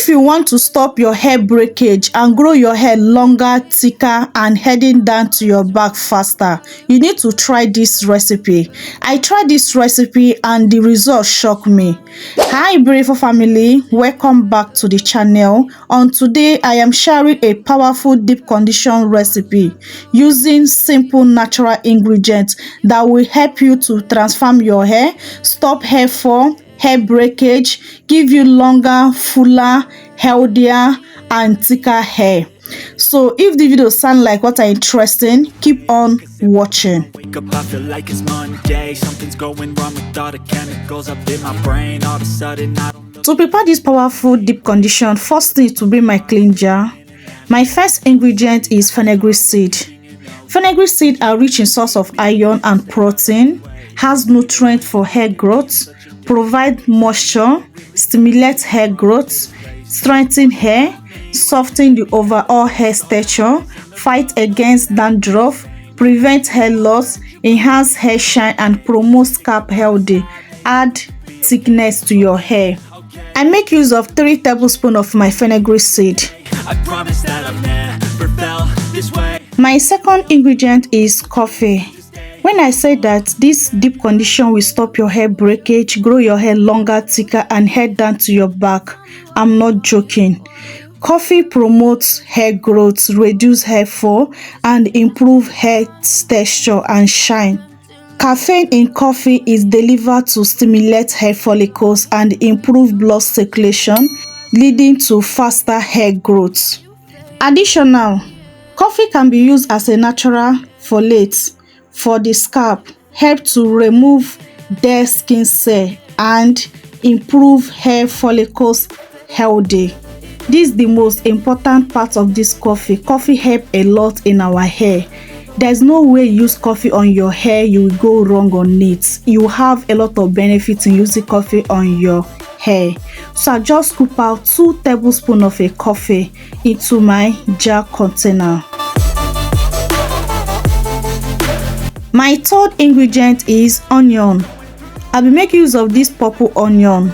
If you want to stop your hair breakage and grow your hair longer, thicker, and heading down to your back faster, you need to try this recipe. I tried this recipe and the results shocked me. Hi beautiful family, welcome back to the channel. On today, I am sharing a powerful deep condition recipe using simple natural ingredients that will help you to transform your hair, stop hair fall, hair breakage, give you longer, fuller, healthier, and thicker hair. So if the video sound like what are interesting, keep on watching. Wake up, I feel like it's Monday. Something's going wrong with all the chemicals up in my brain. All of a sudden I don't know. To prepare this powerful deep condition, first need to bring my clean jar. My first ingredient is fenugreek seed. Fenugreek seed are rich in source of iron and protein, has nutrients for hair growth, provide moisture, stimulate hair growth, strengthen hair, soften the overall hair texture, fight against dandruff, prevent hair loss, enhance hair shine, and promote scalp healthy. Add thickness to your hair. I make use of 3 tablespoons of my fenugreek seed. I promise that I've never felt this way. My second ingredient is coffee. When I say that this deep condition will stop your hair breakage, grow your hair longer, thicker, and head down to your back, I'm not joking. Coffee promotes hair growth, reduce hair fall, and improve hair texture and shine. Caffeine in coffee is delivered to stimulate hair follicles and improve blood circulation, leading to faster hair growth. Additional, coffee can be used as a natural foliate for the scalp, help to remove dead skin cells and improve hair follicles healthy. This is the most important part of this coffee. Coffee help a lot in our hair. There's no way you use coffee on your hair you will go wrong on it. You have a lot of benefits in using coffee on your hair. So I just scoop out 2 tablespoons of a coffee into my jar container. My third ingredient is onion. I'll be making use of this purple onion.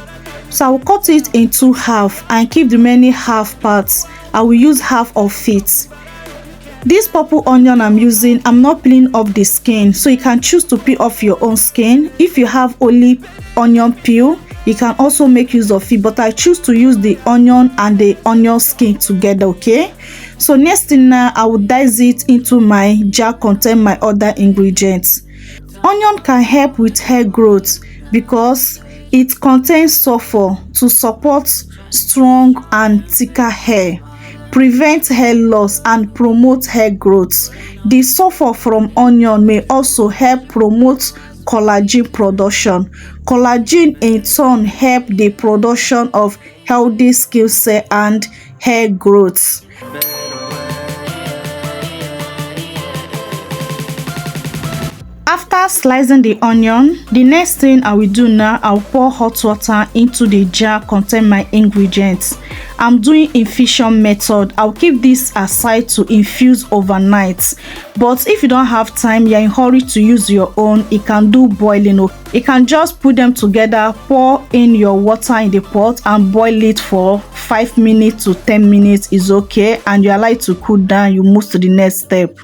So I will cut it into half and keep the remaining half parts. I will use half of it. This purple onion I'm using, I'm not peeling off the skin. So you can choose to peel off your own skin. If you have only onion peel, you can also make use of it. But I choose to use the onion and the onion skin together, okay? So next thing now, I will dice it into my jar contain my other ingredients. Onion can help with hair growth because it contains sulfur to support strong and thicker hair, prevent hair loss, and promote hair growth. The sulfur from onion may also help promote collagen production. Collagen in turn help the production of healthy skin cells and hair growth. After slicing the onion, the next thing I will do now, I'll pour hot water into the jar contain my ingredients. I'm doing infusion method. I'll keep this aside to infuse overnight. But if you don't have time, you're in a hurry to use your own, you can do boiling. You can just put them together, pour in your water in the pot and boil it for 5 minutes to 10 minutes is okay. And you allow it to cool down, you move to the next step.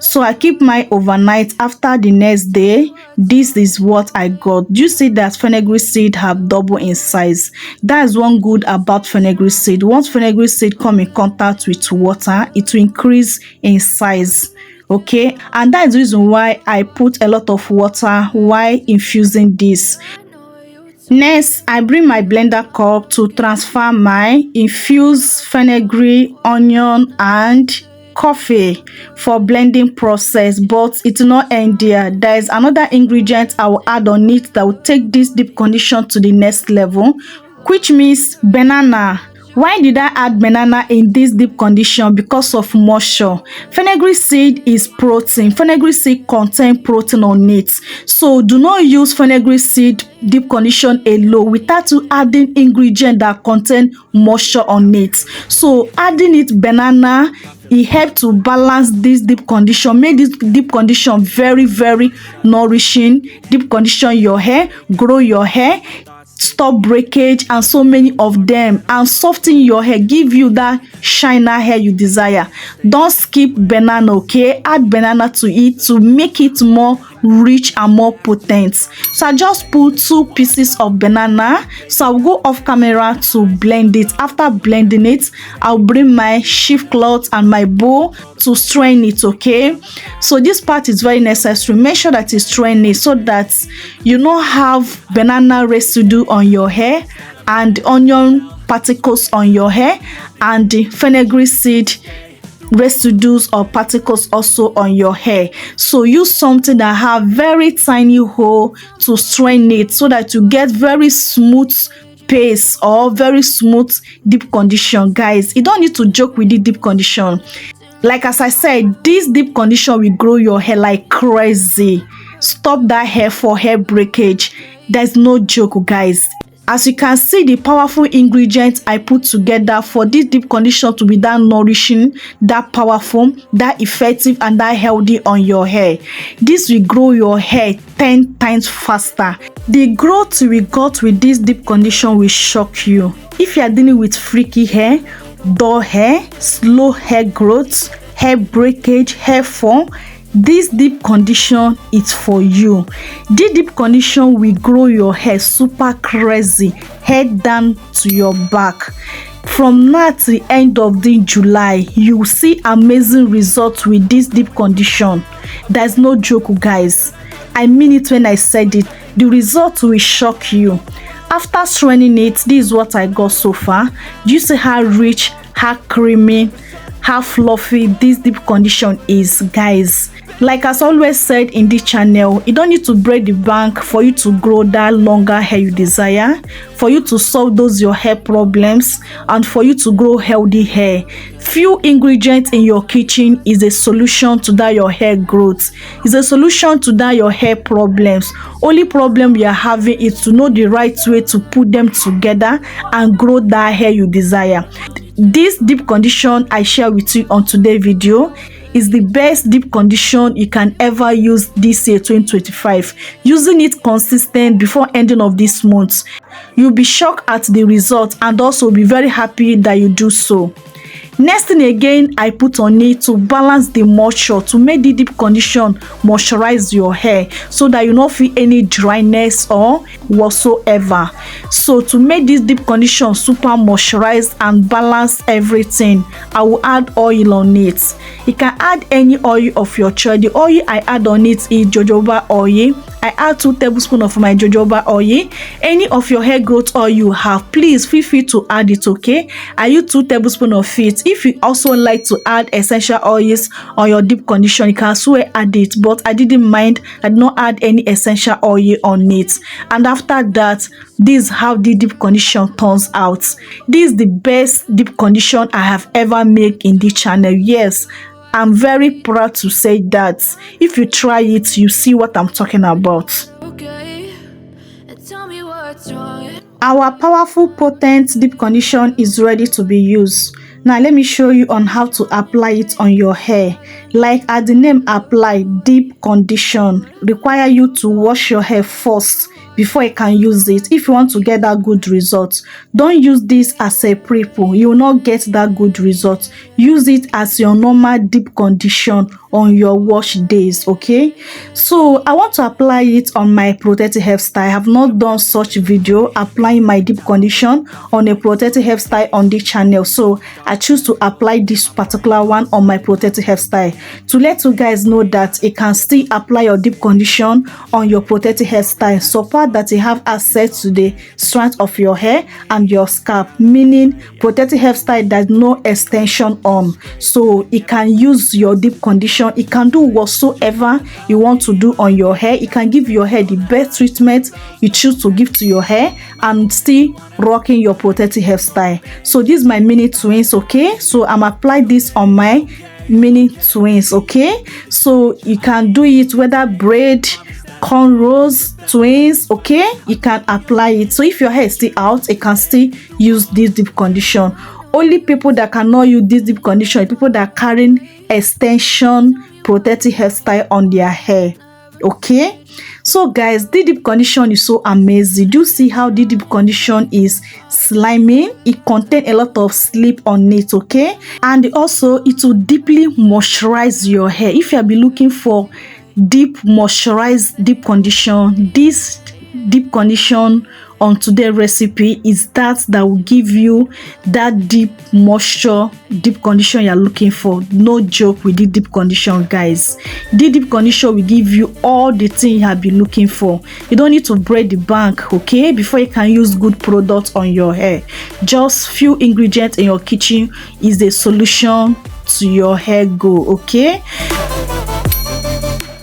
So I keep my overnight. After the next day, this is what I got. You see that fenugreek seed have double in size. That is one good about fenugreek seed. Once fenugreek seed come in contact with water, it will increase in size. Okay, and that is the reason why I put a lot of water while infusing this. Next, I bring my blender cup to transfer my infused fenugreek, onion, and coffee for blending process. But it will not end there. There is another ingredient I will add on it that will take this deep condition to the next level, which means banana. Why did I add banana in this deep condition? Because of moisture. Fenugreek seed is protein. Fenugreek seed contains protein on it. So do not use fenugreek seed deep condition alone without you adding ingredient that contain moisture on it. So adding it banana, it helps to balance this deep condition, make this deep condition very nourishing. Deep condition your hair, grow your hair, stop breakage, and so many of them, and soften your hair, give you that shiner hair you desire. Don't skip banana, okay? Add banana to it to make it more rich and more potent. So I just put 2 pieces of banana. So I'll go off camera to blend it. After blending it, I'll bring my sheaf cloth and my bowl to strain it, okay? So this part is very necessary. Make sure that you strain it so that you don't have banana residue on your hair and onion particles on your hair and the fenugreek seed residues or particles also on your hair. So use something that have very tiny hole to strain it so that you get very smooth paste or very smooth deep condition. Guys, you don't need to joke with the deep condition. Like as I said, this deep condition will grow your hair like crazy. Stop that hair for hair breakage. There's no joke, guys. As you can see, the powerful ingredients I put together for this deep condition to be that nourishing, that powerful, that effective, and that healthy on your hair. This will grow your hair 10 times faster. The growth we got with this deep condition will shock you. If you are dealing with freaky hair, dull hair, slow hair growth, hair breakage, hair fall, this deep condition is for you. This deep condition will grow your hair super crazy, head down to your back. From now to the end of the July, you will see amazing results with this deep condition. There's no joke, guys. I mean it when I said it. The result will shock you. After straining it, this is what I got so far. Do you see how rich, how creamy, how fluffy this deep condition is, guys? Like as always said in this channel, you don't need to break the bank for you to grow that longer hair you desire, for you to solve those your hair problems, and for you to grow healthy hair. Few ingredients in your kitchen is a solution to that your hair growth. Is a solution to that your hair problems. Only problem we are having is to know the right way to put them together and grow that hair you desire. This deep condition I share with you on today's video is the best deep condition you can ever use this year 2025. Using it consistent before ending of this month, you'll be shocked at the result and also be very happy that you do so. Next thing again I put on it to balance the moisture, to make the deep condition moisturize your hair so that you don't feel any dryness or whatsoever. So to make this deep condition super moisturized and balance everything, I will add oil on it. You can add any oil of your choice. The oil I add on it is jojoba oil. I add 2 tablespoons of my jojoba oil. Any of your hair growth oil you have, please feel free to add it, okay? I use 2 tablespoons of it. If you also like to add essential oils on your deep condition, you can also add it, but I didn't mind. I did not add any essential oil on it. And after that, this is how the deep condition turns out. This is the best deep condition I have ever made in this channel. Yes, I'm very proud to say that. If you try it, you see what I'm talking about. Okay, tell me what's wrong. Our powerful, potent deep condition is ready to be used. Now let me show you on how to apply it on your hair. Like as the name apply, deep condition require you to wash your hair first before you can use it. If you want to get that good result, don't use this as a pre-poo. You will not get that good result. Use it as your normal deep condition on your wash days, okay? So I want to apply it on my protective hairstyle. I have not done such video applying my deep condition on a protective hairstyle on this channel, so I choose to apply this particular one on my protective hairstyle to let you guys know that you can still apply your deep condition on your protective hairstyle so far that you have access to the strand of your hair and your scalp, meaning protective hairstyle there's no extension on, so you can use your deep condition. You can do whatsoever you want to do on your hair. You can give your hair the best treatment you choose to give to your hair and still rocking your protective hairstyle. So this is my mini twins, okay? So I'm applying this on my mini twins, okay? So you can do it whether braid, cornrows, twins, okay? You can apply it. So if your hair is still out, you can still use this deep condition. Only people that cannot use this deep condition are people that are carrying extension protective hairstyle on their hair. Okay, so guys, this deep condition is so amazing. Do you see how the deep condition is slimy? It contains a lot of sleep on it. Okay, and also it will deeply moisturize your hair. If you have been looking for deep moisturized deep condition, this deep condition on today's recipe is that will give you that deep moisture deep condition you're looking for. No joke with the deep condition, guys. The deep condition will give you all the things you have been looking for. You don't need to break the bank, okay, before you can use good products on your hair. Just few ingredients in your kitchen is the solution to your hair go. Okay,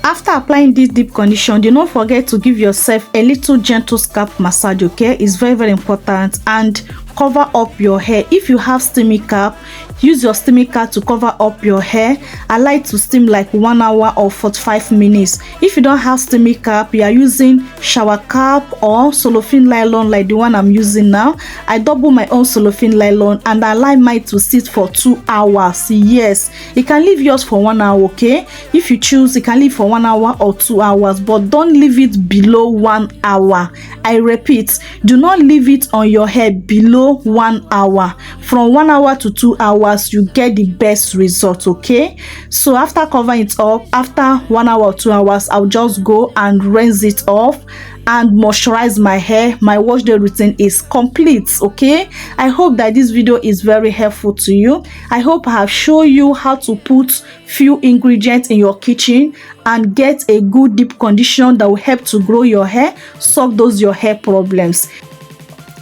after applying this deep condition, do not forget to give yourself a little gentle scalp massage. Okay, it's very important, and cover up your hair. If you have steaming cap, use your steaming cap to cover up your hair. I like to steam like 1 hour or 45 minutes. If you don't have steaming cap, you are using shower cap or cellophane nylon like the one I'm using now. I double my own cellophane nylon and I like mine to sit for 2 hours. Yes, you can leave yours for 1 hour. Okay, if you choose, you can leave for 1 hour or 2 hours, but don't leave it below 1 hour. I repeat, do not leave it on your hair below 1 hour. From 1 hour to 2 hours, you get the best result. Okay, so after covering it up, after 1 hour or 2 hours, I'll just go and rinse it off and moisturize my hair. My wash day routine is complete. Okay, I hope that this video is very helpful to you. I hope I have shown you how to put few ingredients in your kitchen and get a good deep condition that will help to grow your hair, solve those your hair problems.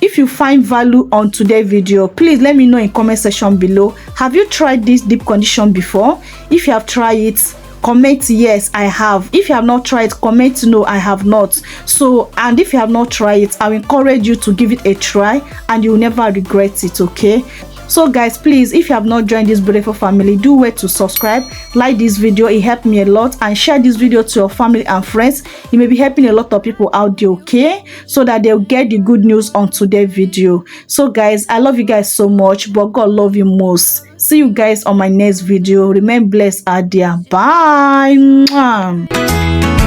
If you find value on today's video, please let me know in comment section below. Have you tried this deep condition before? If you have tried it, comment yes, I have. If you have not tried, comment no, I have not. So, and if you have not tried it, I will encourage you to give it a try and you will never regret it. Okay, so guys, please, if you have not joined this beautiful family, do wait to subscribe, like this video, it helped me a lot, and share this video to your family and friends. It may be helping a lot of people out there, okay, so that they'll get the good news on today's video. So guys, I love you guys so much, but God love you most. See you guys on my next video. Remain blessed out there. Bye. Mwah.